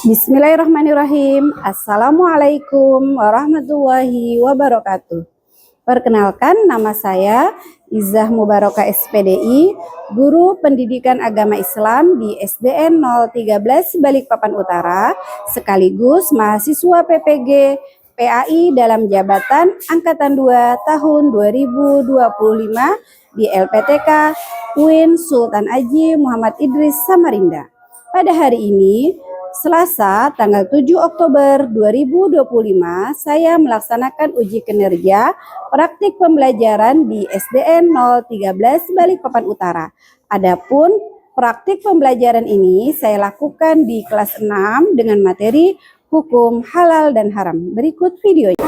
Bismillahirrahmanirrahim. Assalamualaikum warahmatullahi wabarakatuh. Perkenalkan, nama saya Izzah Mubarakah SPDI, Guru Pendidikan Agama Islam di SDN 013 Balikpapan Utara, sekaligus mahasiswa PPG PAI dalam jabatan Angkatan 2 tahun 2025 di LPTK UIN Sultan Haji Muhammad Idris Samarinda. Pada hari ini, Selasa tanggal 7 Oktober 2025, saya melaksanakan uji kinerja praktik pembelajaran di SDN 013 Balikpapan Utara. Adapun praktik pembelajaran ini saya lakukan di kelas 6 dengan materi hukum halal dan haram. Berikut videonya.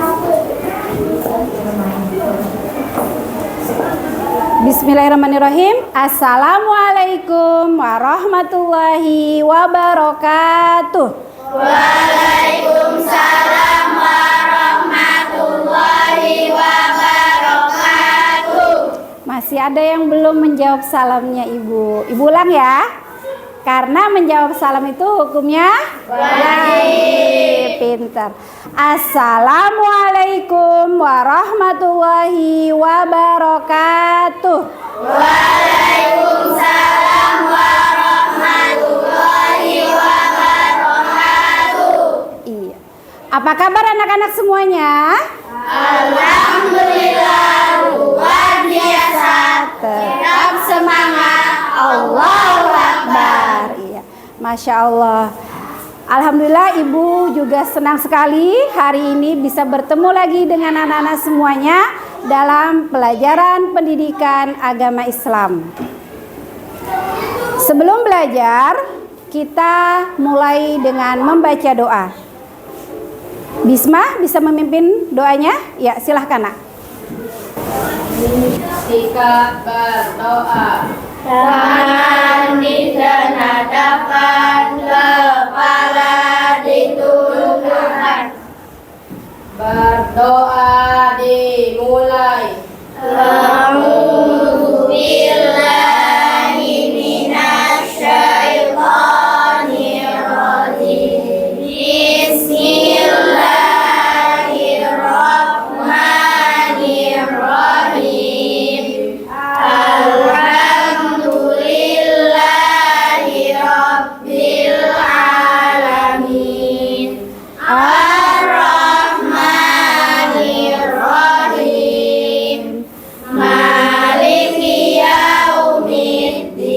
Bismillahirrahmanirrahim. Assalamualaikum warahmatullahi wabarakatuh. Waalaikumsalam warahmatullahi wabarakatuh. Masih ada yang belum menjawab salamnya Ibu. Ibu ulang ya. Karena menjawab salam itu hukumnya wajib. Pintar. Assalamualaikum warahmatullahi wabarakatuh. Waalaikumsalam warahmatullahi wabarakatuh. Iya. Apa kabar anak-anak semuanya? Alhamdulillah luar biasa. Tetap semangat. Allahu Akbar. Iya. Masya Allah. Alhamdulillah Ibu juga senang sekali hari ini bisa bertemu lagi dengan anak-anak semuanya dalam pelajaran pendidikan agama Islam. Sebelum belajar, kita mulai dengan membaca doa. Bisma bisa memimpin doanya? Ya, silahkan nak. Sikap berdoa. Tangan ditenadapkan, kepala ditundukkan. Berdoa dimulai. A'udzu billahi minasyaitonir rajim. Bismillahirrahmanirrahim. Alhamdulillahi rabbil alamin. Ar-Rahmanir-Rahim. Maliki yaumiddin.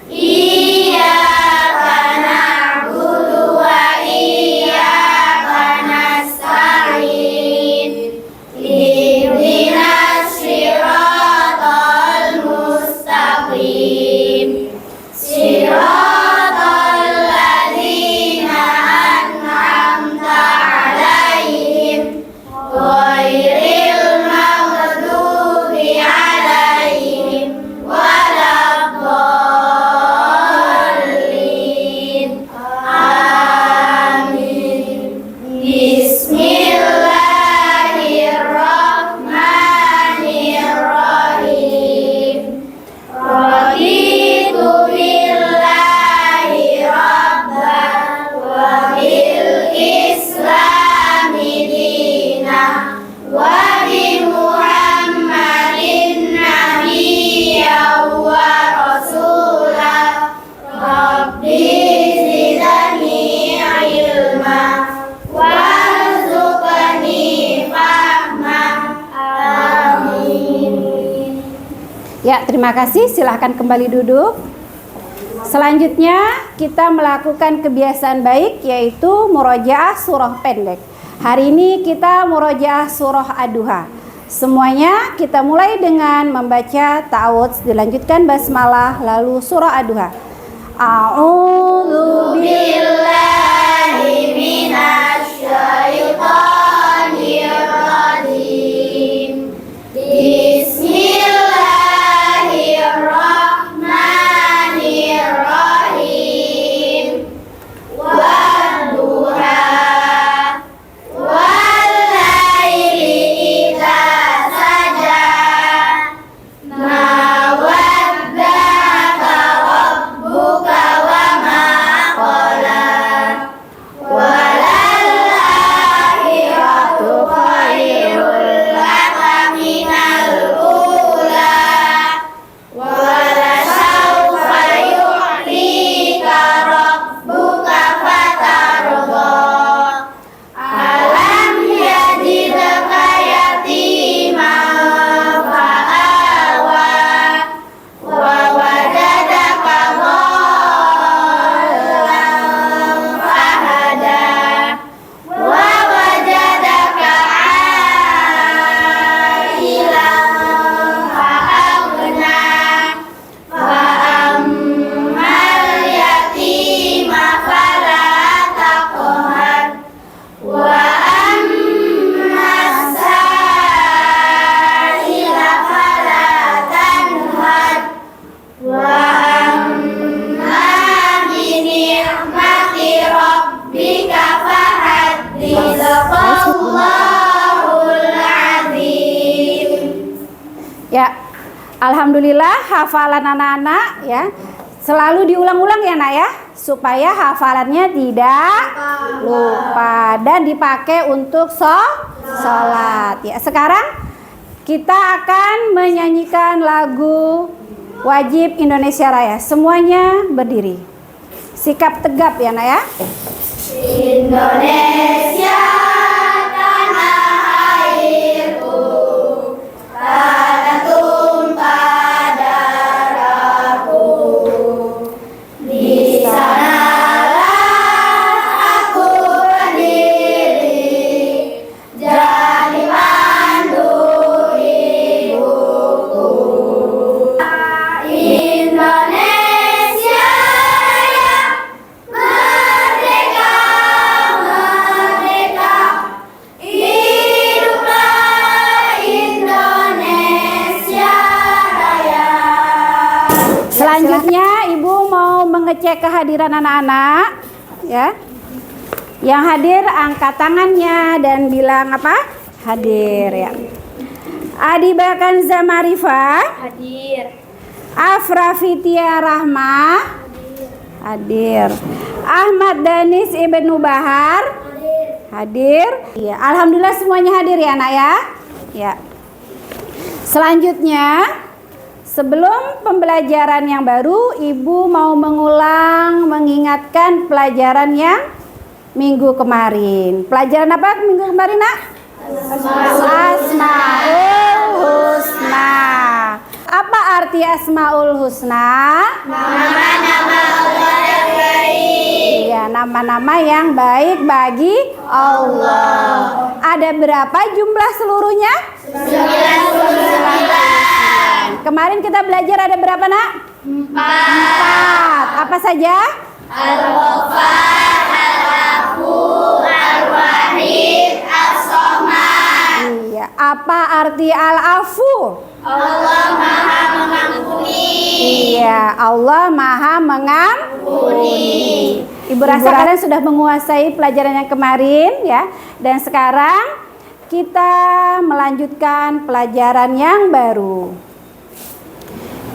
Iyyaka na'budu wa iyyaka nasta'in. Ihdinas siratal mustaqim. Siratal ladzina an'amta 'alaihim ghairil maghdubi 'alaihim waladdallin. Amin. Bismillahirrahmanirrahim. Raditu billahi rabban wa bil islami dina wa bi Muhammadin nabiyyan wa rasulah. Rabbi zidni ilma warzuqni fahma. Amin. Ya, terima kasih. Silahkan kembali duduk. Selanjutnya kita melakukan kebiasaan baik, yaitu murojaah surah pendek. Hari ini kita murojaah surah Ad-Duha. Semuanya kita mulai dengan membaca ta'awudz, dilanjutkan basmalah, lalu surah Ad-Duha. A'udzu Billahi minasyaitonir rajim. Bismillahirrahmanirrahim. Wadduha wal laili idza saja. Ma Alhamdulillah hafalan anak-anak ya selalu diulang-ulang ya nak ya, supaya hafalannya tidak lupa dan dipakai untuk sholat ya. Sekarang kita akan menyanyikan lagu wajib Indonesia Raya. Semuanya berdiri, sikap tegap ya nak ya. Indonesia tanah airku, tanah tumpah darahku. Di sanalah aku berdiri, jadi pandu hidupku. Indonesia yang merdeka, merdeka, hiduplah Indonesia Raya. Selanjutnya Ibu mau mengecek kehadiran anak-anak ya. Yang hadir angkat tangannya dan bilang apa? Hadir ya. Adiba Kanza Marifah, Hadir. Afra Fitia Rahmah, hadir. Ahmad Danis Ibnu Bahar, hadir. Ya, alhamdulillah semuanya hadir ya anak ya. Ya. Selanjutnya, sebelum pembelajaran yang baru, Ibu mau mengingatkan pelajaran yang minggu kemarin. Pelajaran apa minggu kemarin nak? Asmaul Husna. Apa arti Asmaul Husna? Nama-nama Allah yang baik. Ya, nama-nama yang baik bagi Allah. Ada berapa jumlah seluruhnya? 99. Kemarin kita belajar ada berapa nak? 4. Apa saja? Al-Ghaffar, Al-Ghafur, Al-Wahid, As-Somad. Iya. Apa arti Al-Afu? Allah Maha Mengampuni. Iya, Allah Maha Mengampuni. Ibu rasa kalian sudah menguasai pelajaran yang kemarin ya. Dan sekarang kita melanjutkan pelajaran yang baru,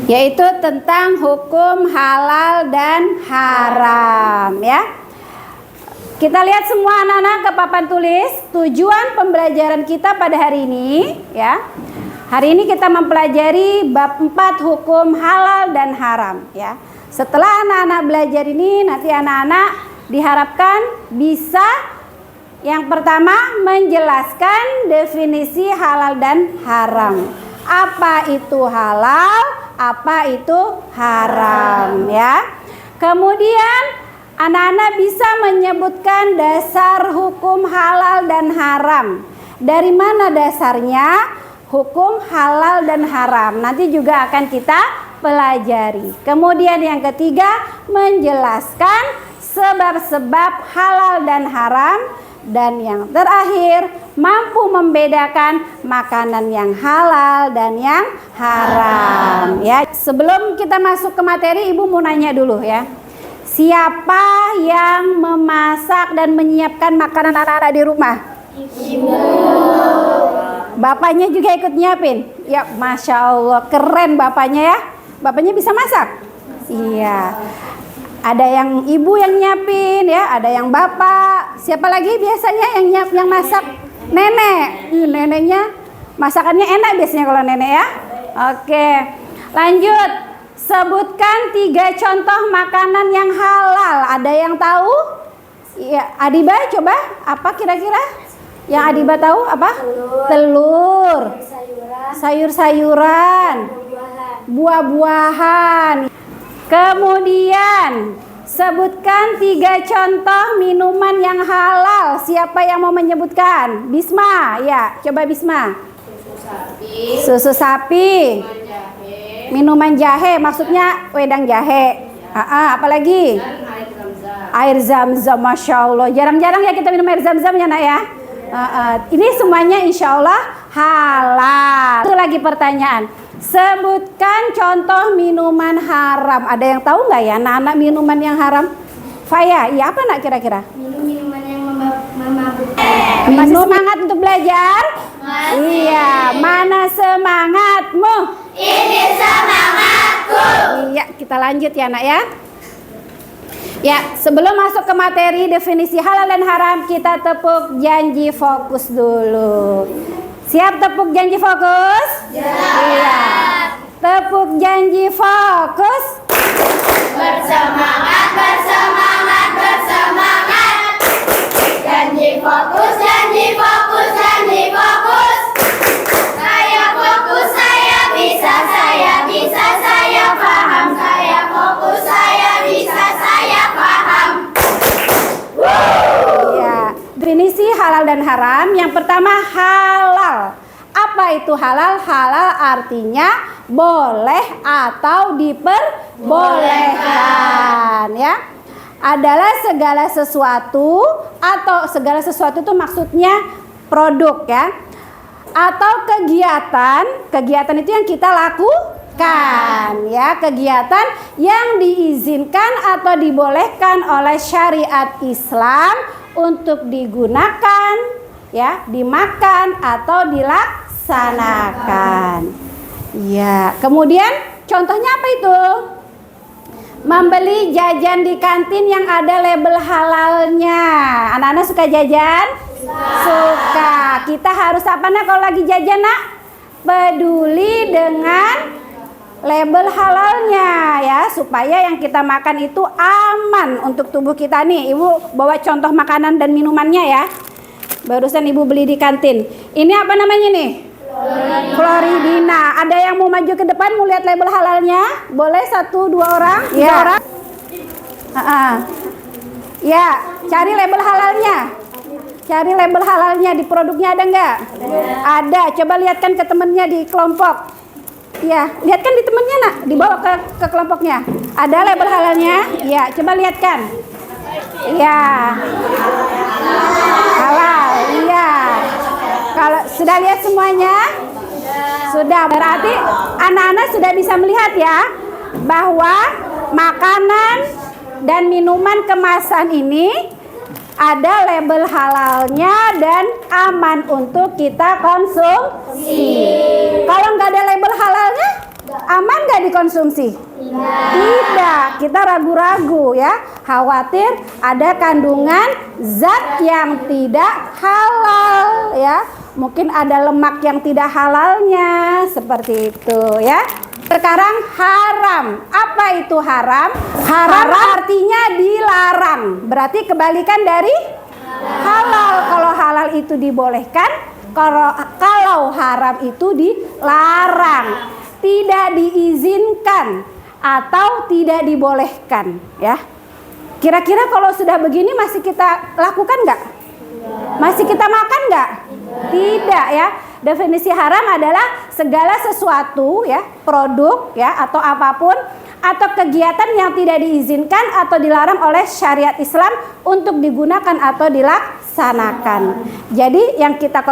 yaitu tentang hukum halal dan haram ya. Kita lihat semua anak-anak ke papan tulis tujuan pembelajaran kita pada hari ini ya. Hari ini kita mempelajari bab 4 hukum halal dan haram ya. Setelah anak-anak belajar ini, nanti anak-anak diharapkan bisa yang pertama menjelaskan definisi halal dan haram. Apa itu halal, apa itu haram ya. Kemudian anak-anak bisa menyebutkan dasar hukum halal dan haram. Dari mana dasarnya hukum halal dan haram? Nanti juga akan kita pelajari. Kemudian yang ketiga, menjelaskan sebab-sebab halal dan haram. Dan yang terakhir, mampu membedakan makanan yang halal dan yang haram ya. Sebelum kita masuk ke materi, Ibu mau nanya dulu ya. Siapa yang memasak dan menyiapkan makanan anak-anak di rumah? Ibu. Bapaknya juga ikut nyiapin? Ya, Masya Allah, keren bapaknya ya. Bapaknya bisa masak? Iya. Ada yang ibu yang nyiapin ya, ada yang bapak. Siapa lagi biasanya yang masak? Nenek. Neneknya masakannya enak biasanya kalau nenek ya. Oke, lanjut. Sebutkan 3 contoh makanan yang halal. Ada yang tahu? Ya, Adiba coba apa kira-kira? Yang Adiba tahu apa? Telur. Sayur-sayuran. Buah-buahan. Kemudian sebutkan 3 contoh minuman yang halal. Siapa yang mau menyebutkan? Bisma, ya, coba Bisma. Susu sapi. Minuman jahe, maksudnya wedang jahe. Apalagi? Air zam-zam, Masya Allah. Jarang-jarang ya kita minum air zam-zam ya nak ya. Ini semuanya insya Allah halal. Itu lagi pertanyaan. Sebutkan contoh minuman haram. Ada yang tahu nggak ya anak-anak minuman yang haram? Faya, iya apa nak kira-kira? Minuman yang memabukkan. Masih semangat untuk belajar? Iya, mana semangatmu? Ini kita lanjut ya nak ya. Ya, sebelum masuk ke materi definisi halal dan haram, kita tepuk janji fokus dulu. Siap tepuk janji fokus? Iya. Tepuk janji fokus. Bersemangat, bersemangat, bersemangat. Janji fokus, janji fokus, janji fokus. Saya fokus, saya bisa, saya paham. Saya fokus, saya bisa, saya paham. Ya, definisi halal dan haram. Yang pertama halal. Apa itu halal? Halal artinya boleh atau diperbolehkan ya. Adalah segala sesuatu, atau segala sesuatu itu maksudnya produk ya. Atau kegiatan itu yang kita lakukan ya, kegiatan yang diizinkan atau dibolehkan oleh syariat Islam untuk digunakan ya, dimakan atau dilaksanakan. Ya, kemudian contohnya apa itu? Membeli jajan di kantin yang ada label halalnya. Anak-anak suka jajan? Suka. Kita harus apa nak kalau lagi jajan nak? Peduli dengan label halalnya ya, supaya yang kita makan itu aman untuk tubuh kita nih. Ibu bawa contoh makanan dan minumannya ya. Barusan ibu beli di kantin. Ini apa namanya nih? Floridina. Ada yang mau maju ke depan mau lihat label halalnya? Boleh 1, 2 orang? Ya. 3 orang? Ya, cari label halalnya. Cari label halalnya di produknya ada nggak? Ada. Coba lihatkan ke temennya di kelompok. Ya, lihatkan di temennya nak, dibawa ke kelompoknya. Ada label halalnya? Ya, coba lihatkan. Ya, halal. Iya. Kalau sudah lihat semuanya? Sudah, berarti anak-anak sudah bisa melihat ya bahwa makanan dan minuman kemasan ini ada label halalnya dan aman untuk kita konsumsi. Kalau nggak ada label halalnya, aman nggak dikonsumsi? Tidak, kita ragu-ragu ya, khawatir ada kandungan zat yang tidak halal ya. Mungkin ada lemak yang tidak halalnya, seperti itu ya. Sekarang haram. Apa itu haram? Haram artinya dilarang. Berarti kebalikan dari halal. Kalau halal itu dibolehkan, kalau haram itu dilarang. Tidak diizinkan atau tidak dibolehkan ya. Kira-kira kalau sudah begini masih kita lakukan nggak? Masih kita makan nggak? Tidak ya. Definisi haram adalah segala sesuatu ya, produk ya, atau apapun atau kegiatan yang tidak diizinkan atau dilarang oleh syariat Islam untuk digunakan atau dilaksanakan. Jadi yang kita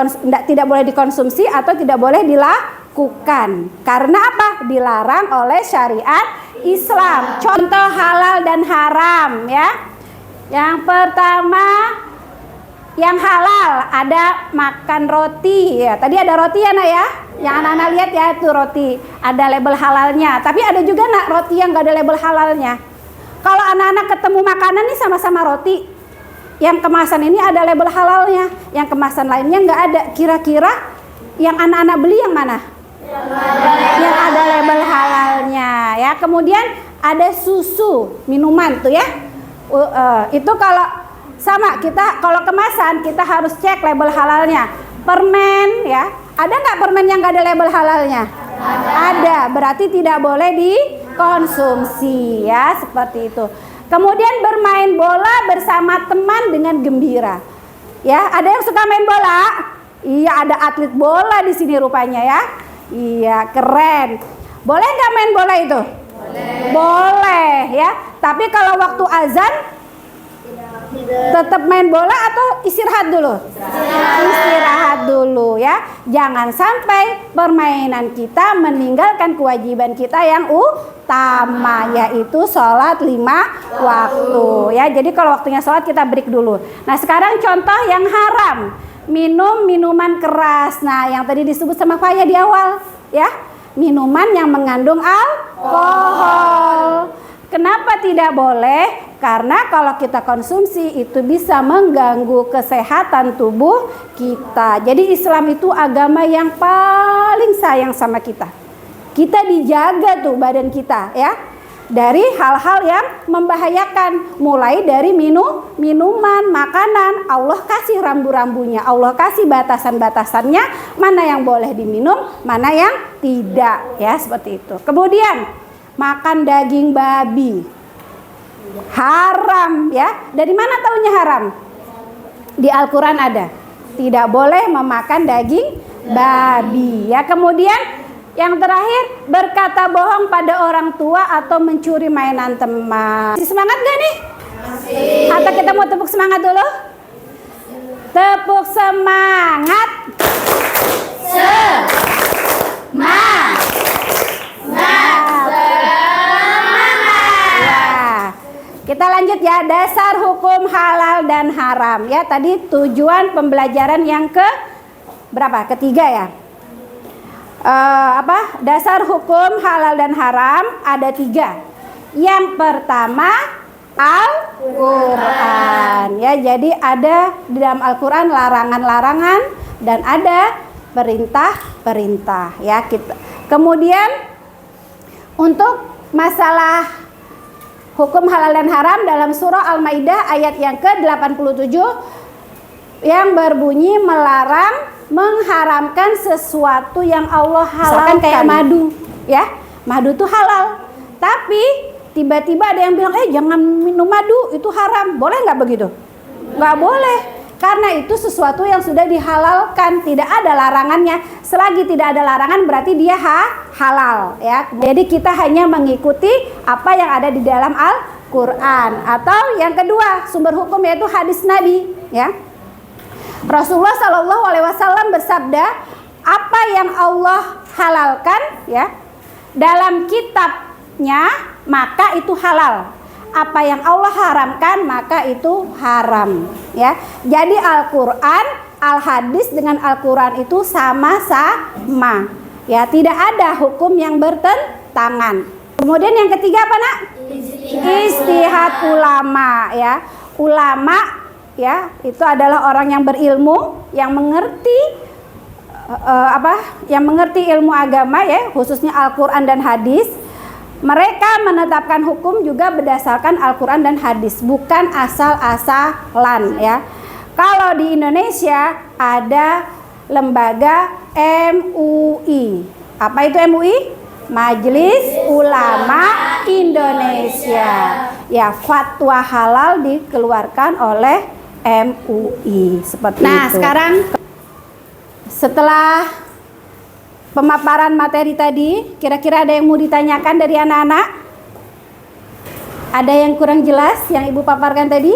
tidak boleh dikonsumsi atau tidak boleh dilakukan. Karena apa? Dilarang oleh syariat Islam. Contoh halal dan haram ya. Yang pertama, yang halal ada makan roti ya. Tadi ada roti ya nak ya. Yang anak-anak lihat ya, itu roti ada label halalnya. Tapi ada juga nak roti yang gak ada label halalnya. Kalau anak-anak ketemu makanan nih sama-sama roti, yang kemasan ini ada label halalnya, yang kemasan lainnya nggak ada. Kira-kira yang anak-anak beli yang mana? Yang ada label halalnya ya. Kemudian ada susu minuman tuh ya. Itu kalau sama, kita kalau kemasan kita harus cek label halalnya. Permen ya, ada nggak permen yang nggak ada label halalnya? Ada, berarti tidak boleh dikonsumsi ya, seperti itu. Kemudian bermain bola bersama teman dengan gembira. Ya, ada yang suka main bola? Iya, ada atlet bola di sini rupanya ya. Iya, keren. Boleh nggak main bola itu? Boleh ya. Tapi kalau waktu azan tetap main bola atau istirahat dulu? Istirahat dulu ya. Jangan sampai permainan kita meninggalkan kewajiban kita yang utama, yaitu sholat 5 waktu ya. Jadi kalau waktunya sholat kita break dulu. Nah sekarang contoh yang haram, minum minuman keras. Nah yang tadi disebut sama Faya di awal ya, minuman yang mengandung alkohol. Kenapa tidak boleh? Karena kalau kita konsumsi itu bisa mengganggu kesehatan tubuh kita. Jadi Islam itu agama yang paling sayang sama kita. Kita dijaga tuh badan kita ya dari hal-hal yang membahayakan, mulai dari minuman, makanan. Allah kasih rambu-rambunya, Allah kasih batasan-batasannya, mana yang boleh diminum, mana yang tidak, ya seperti itu. Kemudian makan daging babi haram, ya. Dari mana taunya haram? Di Al-Quran ada, tidak boleh memakan daging babi, ya. Kemudian yang terakhir, berkata bohong pada orang tua atau mencuri mainan teman. Masih semangat gak nih? Masih. Atau kita mau tepuk semangat dulu? Tepuk semangat. Semangat. Ya. Kita lanjut ya, dasar hukum halal dan haram. Ya, tadi tujuan pembelajaran yang ke berapa? Ketiga ya. Dasar hukum halal dan haram ada 3. Yang pertama Al-Quran, ya. Jadi ada di dalam Al-Quran larangan-larangan dan ada perintah-perintah, ya. Kemudian untuk masalah hukum halal dan haram dalam surah Al-Maidah ayat yang ke-87 yang berbunyi melarang mengharamkan sesuatu yang Allah halalkan. Kayak madu, ya. Madu itu halal. Tapi tiba-tiba ada yang bilang, jangan minum madu, itu haram. Boleh nggak begitu? Nggak boleh. Karena itu sesuatu yang sudah dihalalkan, tidak ada larangannya. Selagi tidak ada larangan berarti dia halal, ya. Jadi kita hanya mengikuti apa yang ada di dalam Al-Quran. Atau yang kedua, sumber hukum yaitu hadis Nabi, ya. Rasulullah Shallallahu Alaihi Wasallam bersabda, apa yang Allah halalkan, ya, dalam kitabnya maka itu halal. Apa yang Allah haramkan maka itu haram, ya. Jadi Al-Quran, Al-Hadis dengan Al-Quran itu sama-sama, ya. Tidak ada hukum yang bertentangan. Kemudian yang ketiga apa, Nak? Ijtihad ulama, ya. Ulama, ya, itu adalah orang yang berilmu, yang mengerti yang mengerti ilmu agama, ya, khususnya Al-Quran dan hadis. Mereka menetapkan hukum juga berdasarkan Al-Quran dan hadis, bukan asal-asalan, ya. Kalau di Indonesia ada lembaga MUI. Apa itu MUI? Majelis Ulama Indonesia. Ya, fatwa halal dikeluarkan oleh MUI seperti itu. Nah, sekarang setelah pemaparan materi tadi, kira-kira ada yang mau ditanyakan dari anak-anak? Ada yang kurang jelas yang Ibu paparkan tadi?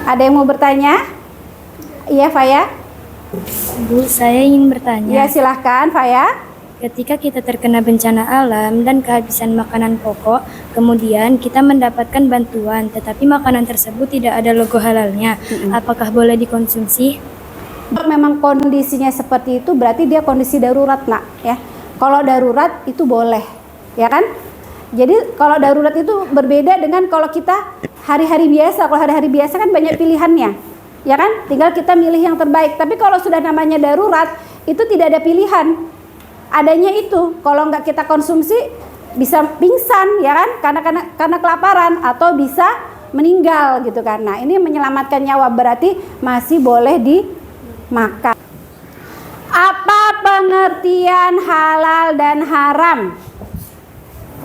Ada yang mau bertanya? Iya, Faya? Bu, saya ingin bertanya. Ya, silahkan, Faya. Ketika kita terkena bencana alam dan kehabisan makanan pokok, kemudian kita mendapatkan bantuan, tetapi makanan tersebut tidak ada logo halalnya, apakah boleh dikonsumsi? Memang kondisinya seperti itu, berarti dia kondisi darurat, Nak, ya. Kalau darurat itu boleh, ya kan? Jadi kalau darurat itu berbeda dengan kalau kita hari-hari biasa. Kalau hari-hari biasa kan banyak pilihannya, ya kan? Tinggal kita milih yang terbaik. Tapi kalau sudah namanya darurat, itu tidak ada pilihan. Adanya itu, kalau nggak kita konsumsi bisa pingsan, ya kan? Karena kelaparan, atau bisa meninggal gitu kan. Nah, ini menyelamatkan nyawa, berarti masih boleh dimakan. Apa pengertian halal dan haram?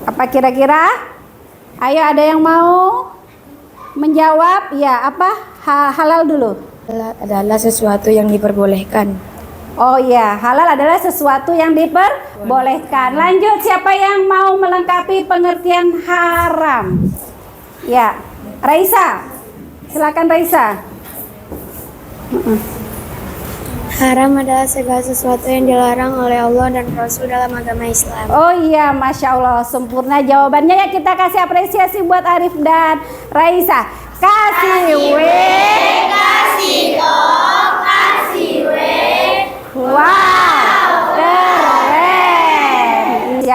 Apa kira-kira? Ayo, ada yang mau menjawab? Ya, apa? Halal dulu. Halal adalah sesuatu yang diperbolehkan. Oh iya, halal adalah sesuatu yang diperbolehkan. Lanjut, siapa yang mau melengkapi pengertian haram? Ya, Raisa. Silakan, Raisa. Haram adalah segala sesuatu yang dilarang oleh Allah dan Rasul dalam agama Islam. Oh iya, Masya Allah, sempurna jawabannya. Ya, kita kasih apresiasi buat Arif dan Raisa. Kasih Kasih dong, kasih Wow, keren.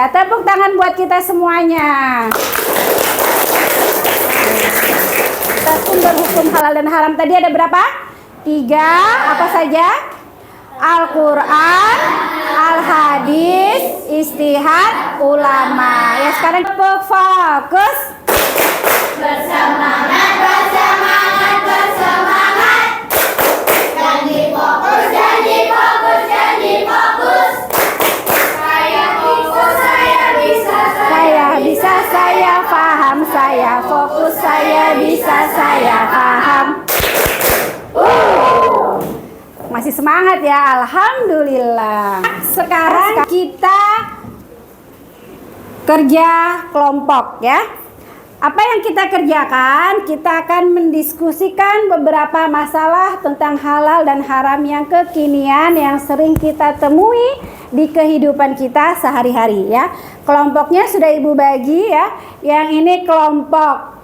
Ya, tepuk tangan buat kita semuanya. Sumber hukum halal dan haram tadi ada berapa? 3. Apa saja? Al-Quran, Al-Hadis, Ijtihad ulama. Ya, sekarang fokus. Bersemangat, bersemangat, bersemangat. Janji fokus, janji fokus, janji fokus. Saya fokus, saya bisa, Saya bisa, saya paham, saya fokus, saya bisa, saya paham. Masih semangat ya, alhamdulillah. Sekarang kita kerja kelompok ya. Apa yang kita kerjakan? Kita akan mendiskusikan beberapa masalah tentang halal dan haram yang kekinian yang sering kita temui di kehidupan kita sehari-hari ya. Kelompoknya sudah Ibu bagi ya. Yang ini kelompok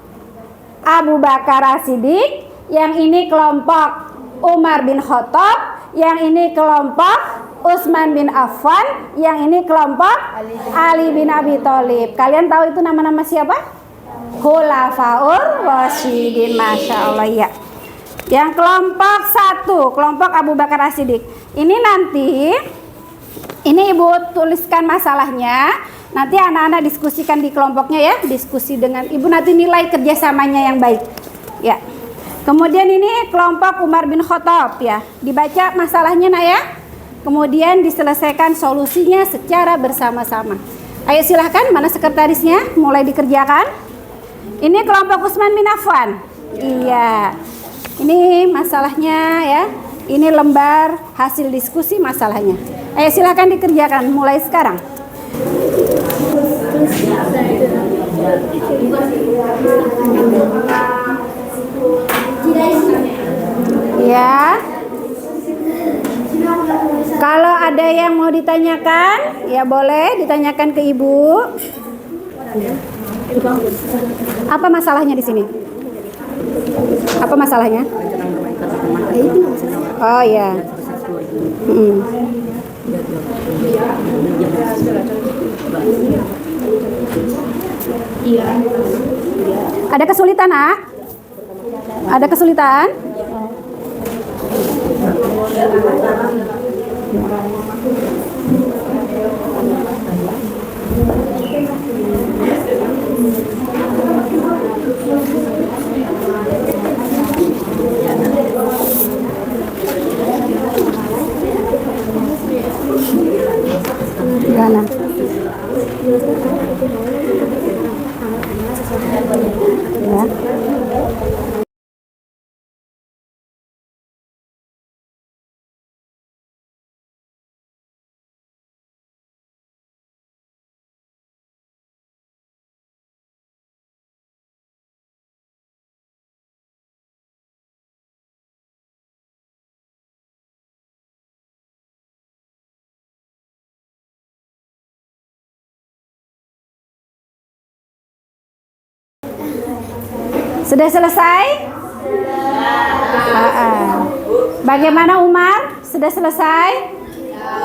Abu Bakar As-Siddiq, yang ini kelompok Umar bin Khattab, yang ini kelompok Utsman bin Affan, yang ini kelompok Ali bin Abi Thalib. Kalian tahu itu nama-nama siapa? Khulafaur Rasyidin, Masya Allah ya. Yang kelompok 1, kelompok Abu Bakar As-Siddiq. Ini nanti, ini Ibu tuliskan masalahnya. Nanti anak-anak diskusikan di kelompoknya ya. Diskusi dengan Ibu, nanti nilai kerjasamanya yang baik ya. Kemudian ini kelompok Umar bin Khattab ya. Dibaca masalahnya nak ya. Kemudian diselesaikan solusinya secara bersama-sama. Ayo silahkan, mana sekretarisnya? Mulai dikerjakan. Ini kelompok Utsman bin Affan. Iya. Ini masalahnya ya. Ini lembar hasil diskusi masalahnya. Ayo silahkan dikerjakan mulai sekarang. Ya. Kalau ada yang mau ditanyakan, ya boleh ditanyakan ke Ibu. Apa masalahnya di sini? Apa masalahnya? Oh ya. Ada kesulitan, Nak? Ada kesulitan? Gana. Ya. Sudah selesai? Bagaimana Umar? Sudah selesai?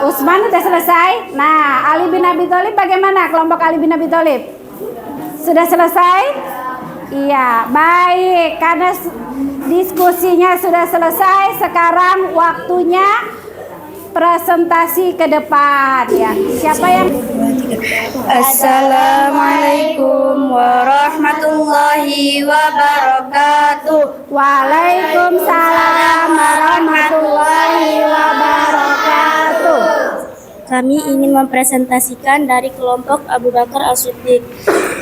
Utsman sudah selesai? Nah, Ali bin Abi Thalib bagaimana? Kelompok Ali bin Abi Thalib? Sudah selesai? Iya, baik. Karena diskusinya sudah selesai, sekarang waktunya presentasi ke depan ya. Siapa yang Assalamualaikum warahmatullahi wabarakatuh. Waalaikumsalam warahmatullahi wabarakatuh. Kami ingin mempresentasikan dari kelompok Abu Bakar As-Siddiq.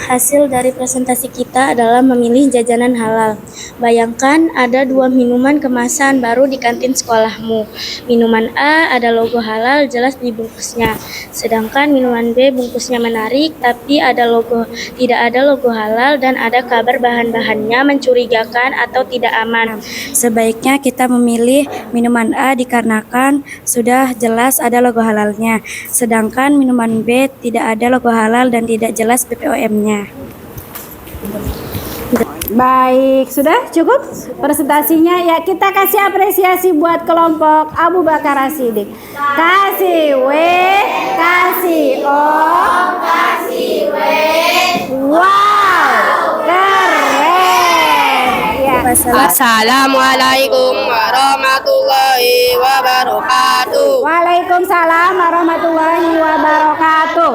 Hasil dari presentasi kita adalah memilih jajanan halal. Bayangkan ada 2 minuman kemasan baru di kantin sekolahmu. Minuman A ada logo halal jelas di bungkusnya. Sedangkan minuman B bungkusnya menarik tapi tidak ada logo halal dan ada kabar bahan-bahannya mencurigakan atau tidak aman. Sebaiknya kita memilih minuman A dikarenakan sudah jelas ada logo halalnya. Sedangkan minuman B tidak ada logo halal dan tidak jelas BPOM-nya. Baik, sudah cukup presentasinya ya. Kita kasih apresiasi buat kelompok Abu Bakar As-Siddiq. Kasih W, kasih O, kasih W. wow, keren. Ya. Assalamualaikum warahmatullahi wabarakatuh. Waalaikumsalam warahmatullahi wabarakatuh.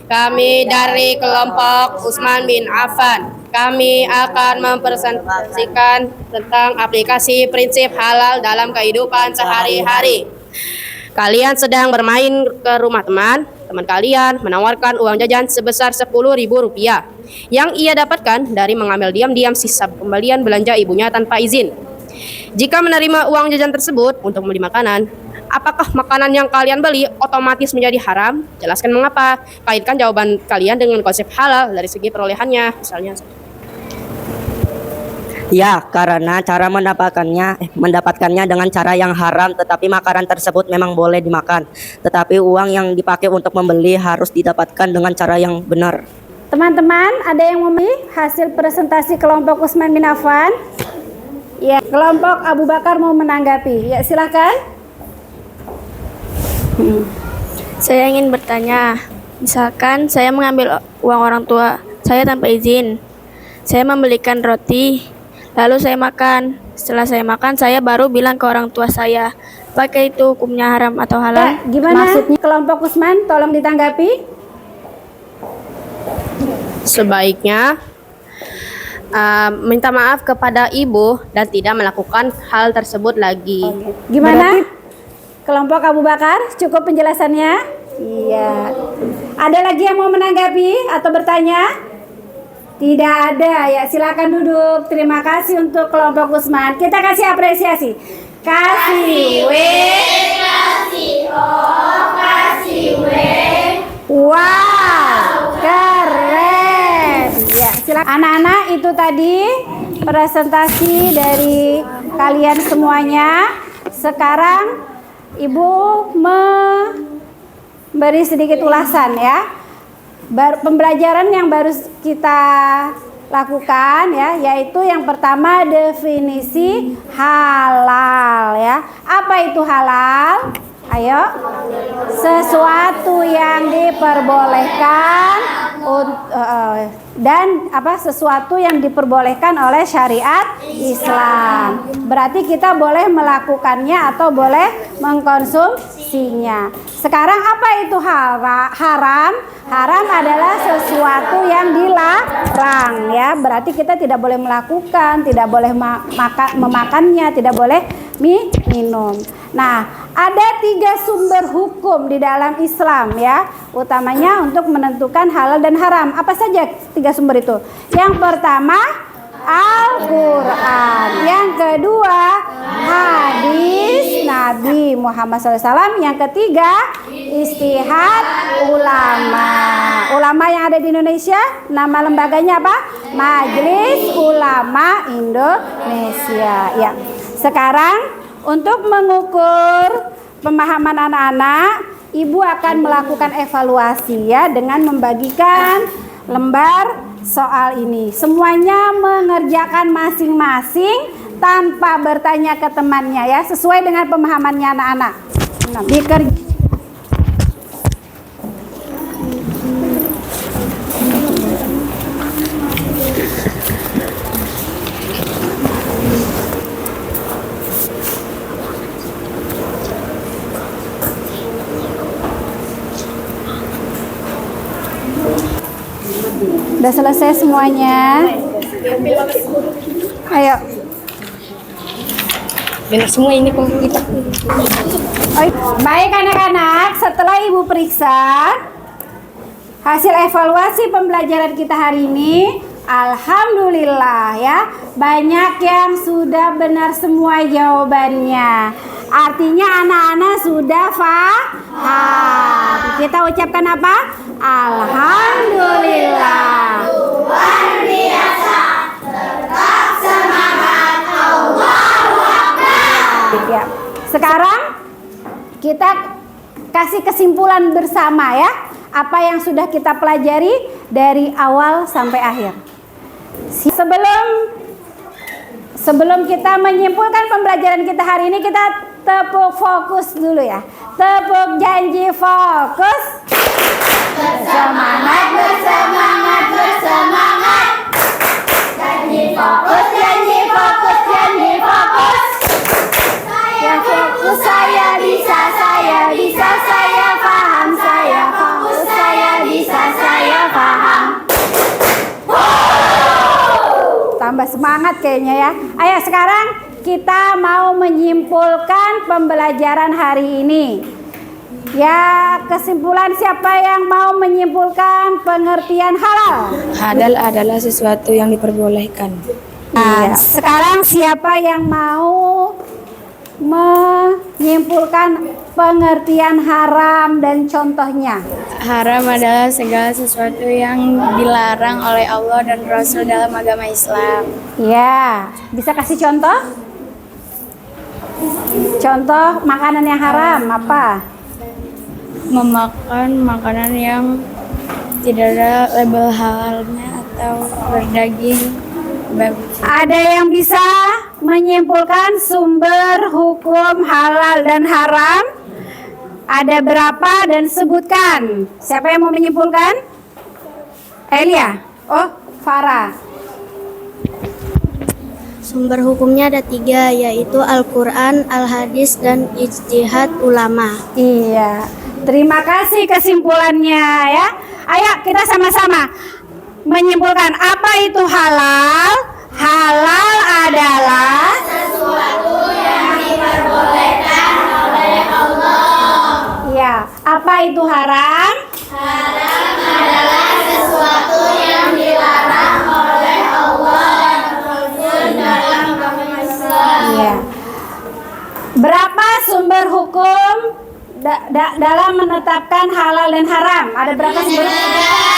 Kami dari kelompok Utsman bin Affan. Kami akan mempresentasikan tentang aplikasi prinsip halal dalam kehidupan sehari-hari. Kalian sedang bermain ke rumah teman kalian menawarkan uang jajan sebesar Rp10.000 yang ia dapatkan dari mengambil diam-diam sisa pembelian belanja ibunya tanpa izin. Jika menerima uang jajan tersebut untuk membeli makanan, apakah makanan yang kalian beli otomatis menjadi haram? Jelaskan mengapa. Kaitkan jawaban kalian dengan konsep halal dari segi perolehannya. Misalnya, ya, karena cara mendapatkannya dengan cara yang haram, tetapi makanan tersebut memang boleh dimakan. Tetapi uang yang dipakai untuk membeli harus didapatkan dengan cara yang benar. Teman-teman, ada yang mau hasil presentasi kelompok Utsman bin Affan? Ya, kelompok Abu Bakar mau menanggapi. Ya, silakan. Saya ingin bertanya, misalkan saya mengambil uang orang tua saya tanpa izin. Saya membelikan roti, lalu saya makan. Setelah saya makan, saya baru bilang ke orang tua saya. Apakah itu hukumnya haram atau halal? Ya, gimana? Maksudnya kelompok Utsman, tolong ditanggapi. sebaiknya minta maaf kepada ibu dan tidak melakukan hal tersebut lagi. Gimana? Kelompok Abu Bakar, cukup penjelasannya? Iya. Ada lagi yang mau menanggapi atau bertanya? Tidak ada. Ya, silakan duduk. Terima kasih untuk kelompok Utsman. Kita kasih apresiasi. Kasih W, Kasih O, kasih W. wow, keren. Ya, silakan. Anak-anak, itu tadi presentasi dari kalian semuanya. Sekarang Ibu memberi sedikit ulasan ya. Pembelajaran yang baru kita lakukan ya, yaitu yang pertama definisi halal ya. Apa itu halal? Ayo. Sesuatu yang diperbolehkan dan sesuatu yang diperbolehkan oleh syariat Islam. Berarti kita boleh melakukannya atau boleh mengkonsumsinya. Sekarang apa itu haram? Haram adalah sesuatu yang dilarang ya. Berarti kita tidak boleh melakukan, tidak boleh memakannya, tidak boleh minum. Nah, ada 3 sumber hukum di dalam Islam ya, utamanya untuk menentukan halal dan haram. Apa saja 3 sumber itu? Yang pertama Al-Quran, yang kedua hadis Nabi Muhammad SAW, yang ketiga istihad ulama. Ulama yang ada di Indonesia, nama lembaganya apa? Majelis Ulama Indonesia. Ya. Sekarang untuk mengukur pemahaman anak-anak, Ibu akan melakukan evaluasi ya dengan membagikan lembar soal ini. Semuanya mengerjakan masing-masing tanpa bertanya ke temannya ya, sesuai dengan pemahamannya anak-anak. Udah selesai semuanya? Ayo. Benar semua ini kita. Baik anak-anak, setelah Ibu periksa hasil evaluasi pembelajaran kita hari ini, alhamdulillah ya, banyak yang sudah benar semua jawabannya. Artinya anak-anak sudah paham. Kita ucapkan apa? Alhamdulillah. Luar biasa. Tetap semangat. Allahu Akbar. Ya. Sekarang kita kasih kesimpulan bersama ya, apa yang sudah kita pelajari dari awal sampai akhir. Sebelum Sebelum kita menyimpulkan pembelajaran kita hari ini, kita tepuk fokus dulu ya. Tepuk janji fokus. Bersemangat, bersemangat, bersemangat. Janji fokus, janji fokus, janji fokus. Yang fokus saya bisa, saya paham, saya fokus, saya bisa, saya paham. Tambah semangat kayaknya ya. Ayo sekarang kita mau menyimpulkan pembelajaran hari ini. Ya, kesimpulan siapa yang mau menyimpulkan pengertian halal? Halal adalah sesuatu yang diperbolehkan. Iya. Sekarang siapa yang mau menyimpulkan pengertian haram dan contohnya? Haram adalah segala sesuatu yang dilarang oleh Allah dan Rasul dalam agama Islam. Ya, bisa kasih contoh? Contoh makanan yang haram apa? Memakan makanan yang tidak ada label halalnya atau berdaging babi. Ada yang bisa menyimpulkan sumber hukum halal dan haram? Ada berapa dan sebutkan. Siapa yang mau menyimpulkan? Elia. Oh, Farah. Sumber hukumnya ada 3, yaitu Al-Quran, Al-Hadis, dan ijtihad ulama. Iya. Terima kasih kesimpulannya ya. Ayo kita sama-sama menyimpulkan apa itu halal. Halal adalah Sesuatu yang diperbolehkan oleh Allah. ya. Apa itu haram? Haram adalah sesuatu yang dilarang oleh Allah dan Rasul dalam agama Islam. Iya. Berapa sumber hukum dalam menetapkan halal dan haram? Ada berapa sumber?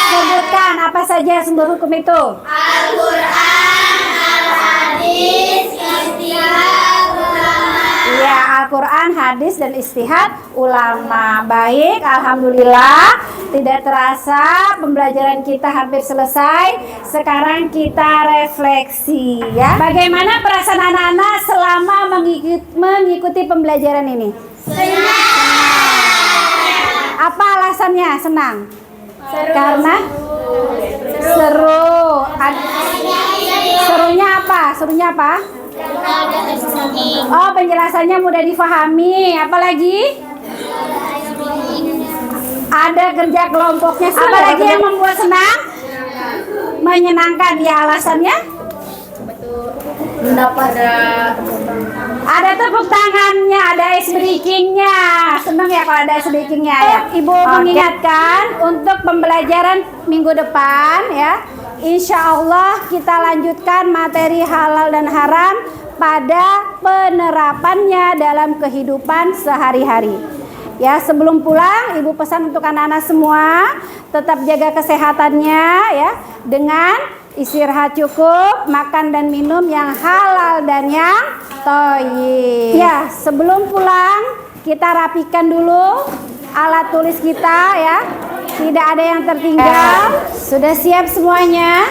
Sebutkan apa saja sumber hukum itu? Al-Quran, Al-Hadis, Ijtihad ulama. Iya, Al-Quran, hadis, dan istihad ulama. Baik, alhamdulillah. Tidak terasa pembelajaran kita hampir selesai. Sekarang kita refleksi ya. Bagaimana perasaan anak-anak selama mengikuti pembelajaran ini? Senang. Apa alasannya senang? Karena seru. Serunya apa? Serunya apa? Oh, penjelasannya mudah difahami. Apalagi? Ada kerja kelompoknya. Apalagi yang membuat senang? Menyenangkan. Ya, alasannya? Ada tepuk tangannya, ada ice breakingnya. Senang ya kalau ada ice breakingnya ya. Ibu mengingatkan untuk pembelajaran minggu depan ya. Insya Allah kita lanjutkan materi halal dan haram pada penerapannya dalam kehidupan sehari-hari. Ya, sebelum pulang ibu pesan untuk anak-anak semua tetap jaga kesehatannya ya dengan istirahat cukup, makan dan minum yang halal dan yang thayyib. Ya, sebelum pulang kita rapikan dulu alat tulis kita ya. Tidak ada yang tertinggal. Sudah siap semuanya?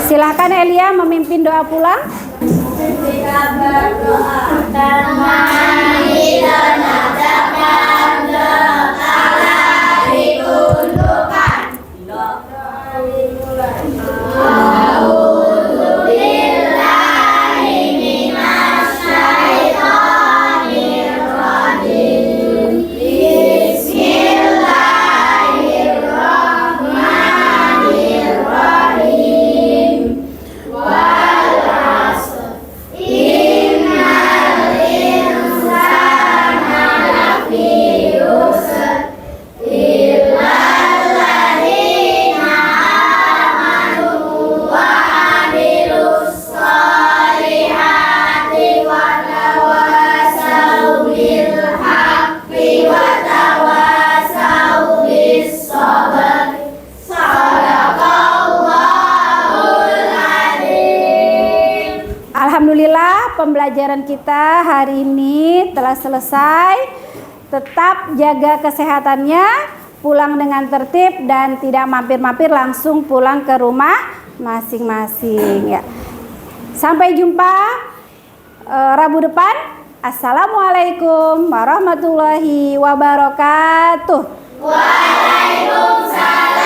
Silakan Elia memimpin doa pulang. Kita berdoa dan mandi dan adakan kepala diundukkan. Alhamdulillah pembelajaran kita hari ini telah selesai. Tetap jaga kesehatannya, pulang dengan tertib dan tidak mampir-mampir, langsung pulang ke rumah masing-masing ya. Sampai jumpa Rabu depan. Assalamualaikum warahmatullahi wabarakatuh. Waalaikumsalam.